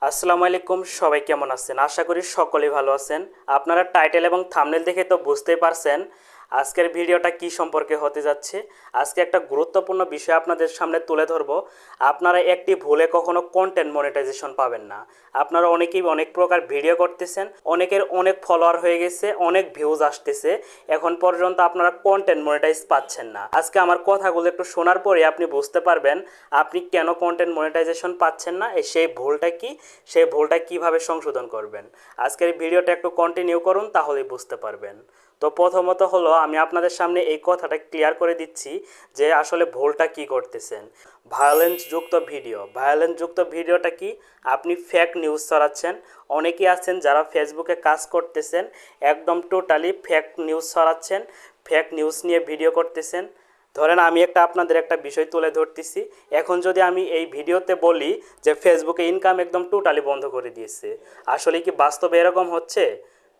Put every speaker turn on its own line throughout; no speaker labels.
আসসালামু আলাইকুম, সবাই কেমন আছেন? আশা করি সকলেই ভালো আছেন। আপনারা টাইটেল এবং থাম্বনেল দেখে তো বুঝতেই পারছেন আজকের ভিডিওটা কি সম্পর্কে হতে যাচ্ছে। আজকে একটা গুরুত্বপূর্ণ বিষয় আপনাদের সামনে তুলে ধরবো। আপনারা একটি ভুলে কখনো কন্টেন্ট মনিটাইজেশন পাবেন না। আপনারা অনেকেই অনেক প্রকার ভিডিও করতেছেন, অনেকের অনেক ফলোয়ার হয়ে গেছে, অনেক ভিউজ আসতেছে, এখন পর্যন্ত আপনারা কন্টেন্ট মনিটাইজ পাচ্ছেন না। আজকে আমার কথাগুলো একটু শোনার পরে আপনি বুঝতে পারবেন আপনি কেন কন্টেন্ট মনিটাইজেশন পাচ্ছেন না, সেই ভুলটা কি, সেই ভুলটা কিভাবে সংশোধন করবেন। আজকের ভিডিওটা একটু কন্টিনিউ করুন, তাহলেই বুঝতে পারবেন। তো প্রথমত হলো আমি আপনাদের সামনে এই কথাটা ক্লিয়ার করে দিচ্ছি যে আসলে ভুলটা কি করতেছেন। ভায়োলেন্স যুক্ত ভিডিওটা কি? আপনি ফেক নিউজ ছড়াচ্ছেন। অনেকেই আছেন যারা ফেসবুকে কাজ করতেছেন, একদম টোটালি ফেক নিউজ ছড়াচ্ছেন, ফেক নিউজ নিয়ে ভিডিও করতেছেন। ধরেন আমি আপনাদের একটা বিষয় তুলে ধরতেছি। এখন যদি আমি এই ভিডিওতে বলি যে ফেসবুকে ইনকাম একদম টোটালি বন্ধ করে দিয়েছে, আসলে কি বাস্তবে এরকম হচ্ছে?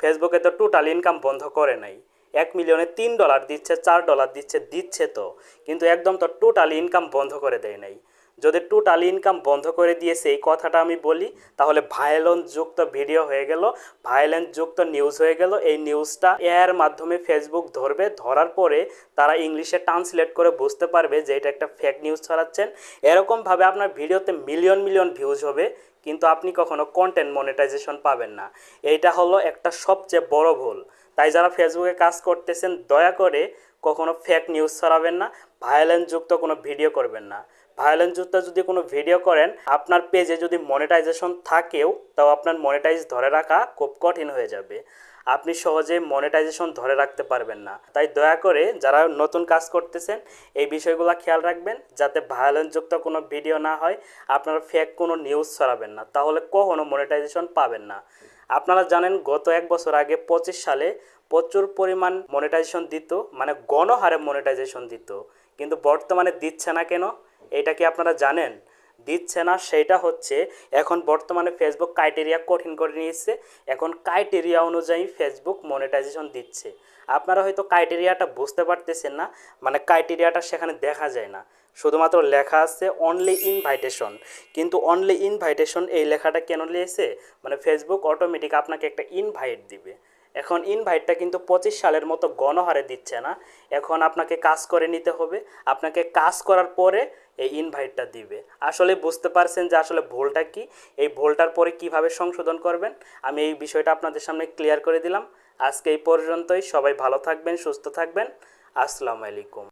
ফেসবুকে তো টোটাল ইনকাম বন্ধ করে নাই। 1 মিলিয়নে $3 দিচ্ছে, $4 দিচ্ছে, দিচ্ছে তো, কিন্তু একদম তো টোটাল ইনকাম বন্ধ করে দেয় নাই। যদি টোটাল ইনকাম বন্ধ করে দিয়েছে এই কথাটা আমি বলি, তাহলে ভায়োলেন্স যুক্ত ভিডিও হয়ে গেল, ভায়োলেন্স যুক্ত নিউজ হয়ে গেল। এই নিউজটা এর মাধ্যমে ফেসবুক ধরবে, ধরার পরে তারা ইংলিশে ট্রান্সলেট করে বুঝতে পারবে যে এটা একটা ফেক নিউজ ছড়াচ্ছেন। এরকমভাবে আপনার ভিডিওতে মিলিয়ন মিলিয়ন ভিউজ হবে, কিন্তু আপনি কখনো কন্টেন্ট মনিটাইজেশন পাবেন না। এইটা হলো একটা সবচেয়ে বড় ভুল। তাই যারা ফেসবুকে কাজ করতেছেন দয়া করে কখনো ফেক নিউজ ছড়াবেন না, ভায়োলেন্স যুক্ত কোনো ভিডিও করবেন না। ভায়োলেন্স যুক্ত যদি কোনো ভিডিও করেন, আপনার পেজে যদি মনিটাইজেশন থাকেও, তাও আপনার মনিটাইজ ধরে রাখা খুব কঠিন হয়ে যাবে। আপনি সহজে মনিটাইজেশন ধরে রাখতে পারবেন না। তাই দয়া করে যারা নতুন কাজ করতেছেন এই বিষয়গুলো খেয়াল রাখবেন, যাতে ভায়োলেন্স যুক্ত কোনো ভিডিও না হয়। আপনারা ফেক কোনো নিউজ ছড়াবেন না, তাহলে কখনো মনিটাইজেশন পাবেন না। আপনারা জানেন গত 1 বছর আগে 25 সালে প্রচুর পরিমাণ মনিটাইজেশন দিত, মানে গণহারে মনিটাইজেশন দিত, কিন্তু বর্তমানে দিচ্ছে না কেন? এটা কি আপনারা জানেন? দিচ্ছে না সেটা হচ্ছে এখন বর্তমানে ফেসবুক ক্রাইটেরিয়া কঠিন করে নিয়েছে। এখন ক্রাইটেরিয়া অনুযায়ী ফেসবুক মনিটাইজেশন দিচ্ছে। আপনারা হয়তো ক্রাইটেরিয়াটা বুঝতে পারতেছেন না, মানে ক্রাইটেরিয়াটা সেখানে দেখা যায় না, শুধুমাত্র লেখা আছে অনলি ইনভাইটেশন। কিন্তু অনলি ইনভাইটেশন এই লেখাটা কেন লিয়েছে? মানে ফেসবুক অটোমেটিক আপনাকে একটা ইনভাইট দিবে। এখন ইনভাইটটা কিন্তু 25 সালের মতো গণহারে দিচ্ছে না। এখন আপনাকে কাজ করে নিতে হবে, আপনাকে কাজ করার পরে এই ইনভাইটটা দিবে। আসলে বুঝতে পারছেন যে আসলে ভুলটা কি, এই ভুলটার পরে কিভাবে সংশোধন করবেন, আমি এই বিষয়টা আপনাদের সামনে ক্লিয়ার করে দিলাম। আজকে এই পর্যন্তই। সবাই ভালো থাকবেন, সুস্থ থাকবেন। আসসালামু আলাইকুম।